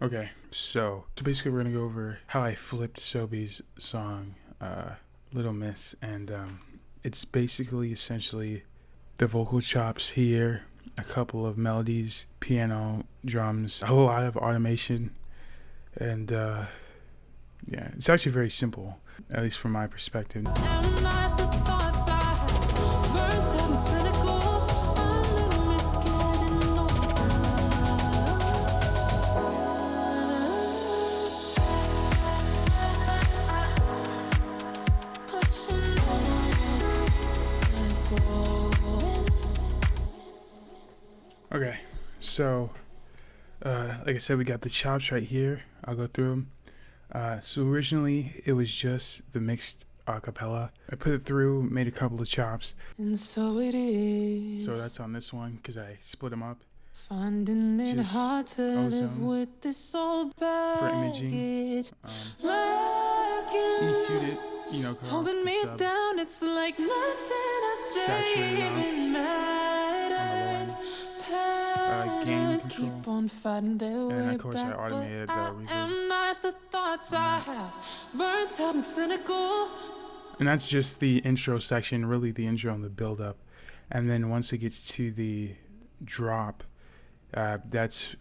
Okay, so basically we're gonna go over how I flipped Sobe's song, Little Miss, and it's basically essentially the vocal chops here, a couple of melodies, piano, drums, a lot of automation, and yeah, it's actually very simple, at least from my perspective. Okay, so like I said, we got the chops right here. I'll go through them. So originally it was just the mixed a cappella. I put it through, made a couple of chops. And so it is. So that's on this one because I split them up. Finding it hard to live with this old baggage. For imaging. EQ'd it, you know, holding me down. It's like nothing I say even matters. Gain control. And of course I automated the reverb. The thoughts I have burnt out and cynical. And that's just the intro section, really the intro and the build up. And then once it gets to the drop, that's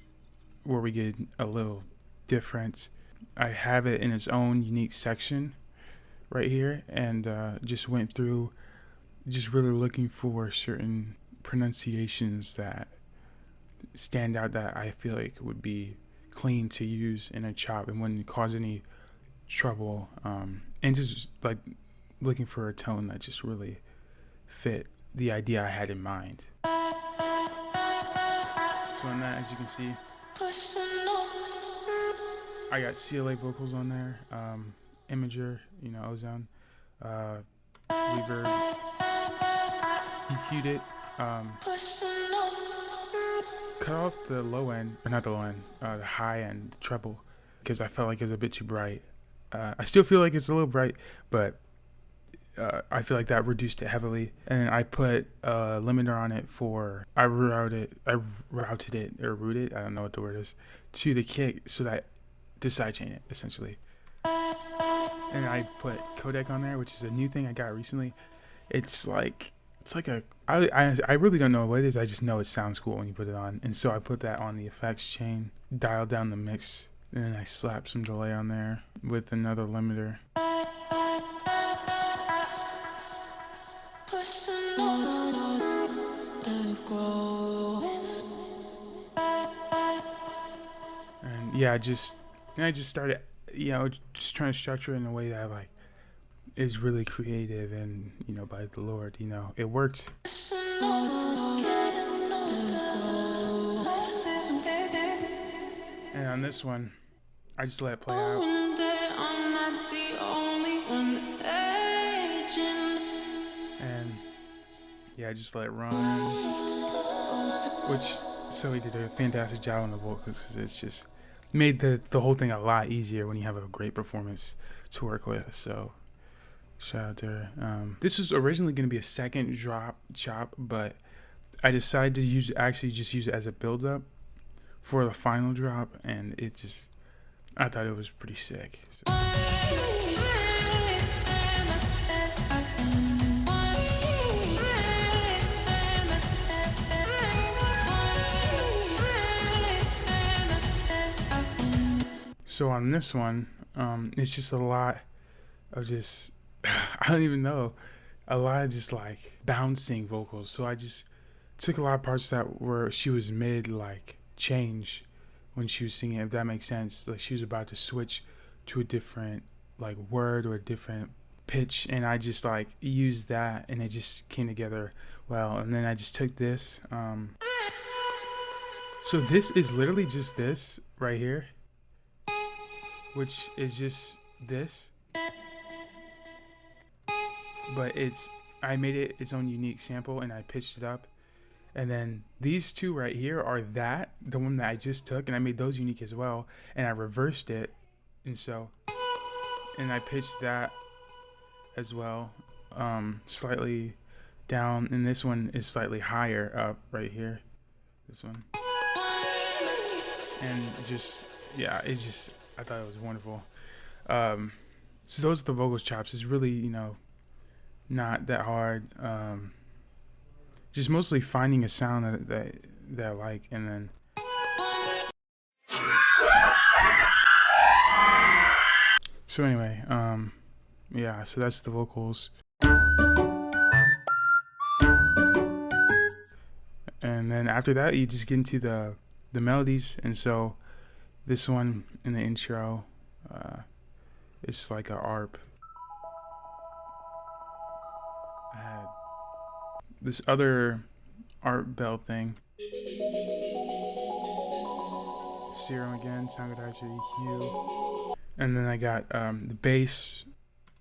where we get a little difference. I have it in its own unique section right here, and just went through just really looking for certain pronunciations that stand out that I feel like would be clean to use in a chop and wouldn't cause any trouble, and just like looking for a tone that just really fit the idea I had in mind. So in that, as you can see, I got CLA vocals on there, Imager, you know, Ozone, reverb, EQ'd it, cut off the low end, or not the low end, the high end, the treble, because I felt like it was a bit too bright. I still feel like it's a little bright, but I feel like that reduced it heavily. And I put a limiter on it I routed it, I don't know what the word is, to the kick so that to sidechain it, essentially. And I put codec on there, which is a new thing I got recently. It's like I really don't know what it is. I just know it sounds cool when you put it on. And so I put that on the effects chain, dialed down the mix, and then I slapped some delay on there with another limiter. And yeah, I just started, you know, just trying to structure it in a way that like is really creative and, you know, by the Lord, you know, it worked. And on this one, I just let it play out. And yeah, I just let it run. Which, so he did a fantastic job on the vocals because it's just made the whole thing a lot easier when you have a great performance to work with. So shout out to her. This was originally going to be a second drop chop, but I decided to use it as a build up for the final drop, and I thought it was pretty sick. So. So on this one, it's just a lot of just, I don't even know, a lot of just like bouncing vocals. So I just took a lot of parts that were, she was mid like change when she was singing, if that makes sense. Like she was about to switch to a different like word or a different pitch, and I just like used that and it just came together well. And then I just took this. So this is literally just this right here, which is just this, but I made it its own unique sample and I pitched it up. And then these two right here are the one that I just took, and I made those unique as well, and I reversed it, and I pitched that as well, slightly down, and this one is slightly higher up right here, this one, and just yeah, I thought it was wonderful. So those are the vocals chops. It's really, not that hard. Just mostly finding a sound that I like, and then so anyway, yeah. So that's the vocals, and then after that, you just get into the melodies. And so this one in the intro, it's like a ARP. I had this other ARP bell thing. Serum again, sound guitar EQ. And then I got the bass,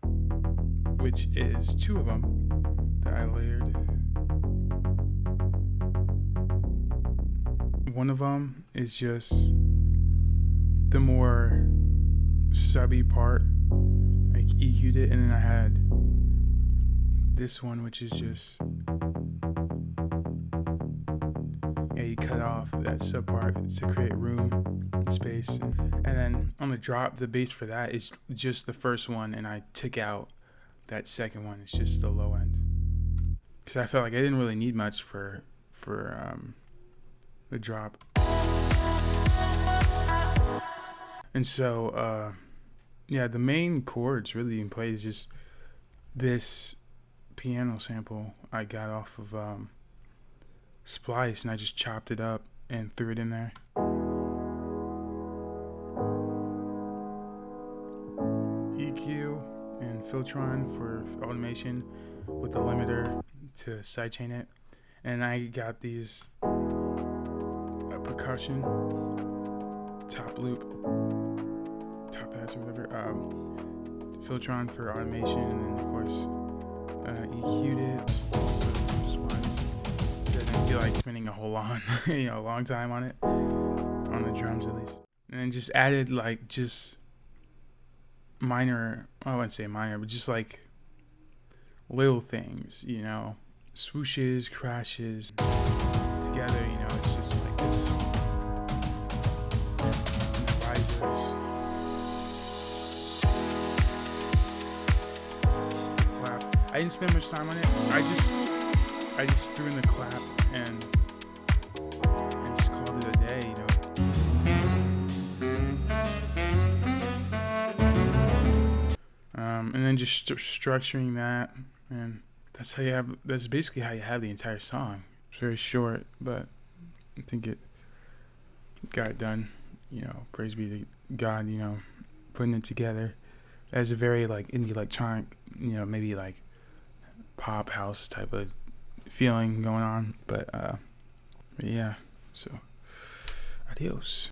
which is 2 of them that I layered. One of them is just the more subby part, like EQ'd it, and then I had this one, which is just, yeah, you cut off that sub part to create room and space. And then on the drop, the bass for that is just the first one, and I took out that second one. It's just the low end, because I felt like I didn't really need much for the drop. And so yeah, the main chords really being played is just this piano sample I got off of Splice, and I just chopped it up and threw it in there. EQ and Filtron for automation with the limiter to sidechain it. And I got these percussion top loop, top hats or whatever, Filtron for automation, and then of course EQ'd it. So just once, didn't feel like spending a whole long, a long time on it, on the drums at least. And then just added like just minor, I wouldn't say minor, but just like little things, swooshes, crashes together. It's just like this. Risers, clap. I didn't spend much time on it. I just threw in the clap and just called it a day. And then just structuring that, and that's basically how you have the entire song. It's very short, but I think it got it done. Praise be to God, putting it together as a very like indie electronic, maybe like pop house type of feeling going on. But yeah, so adios.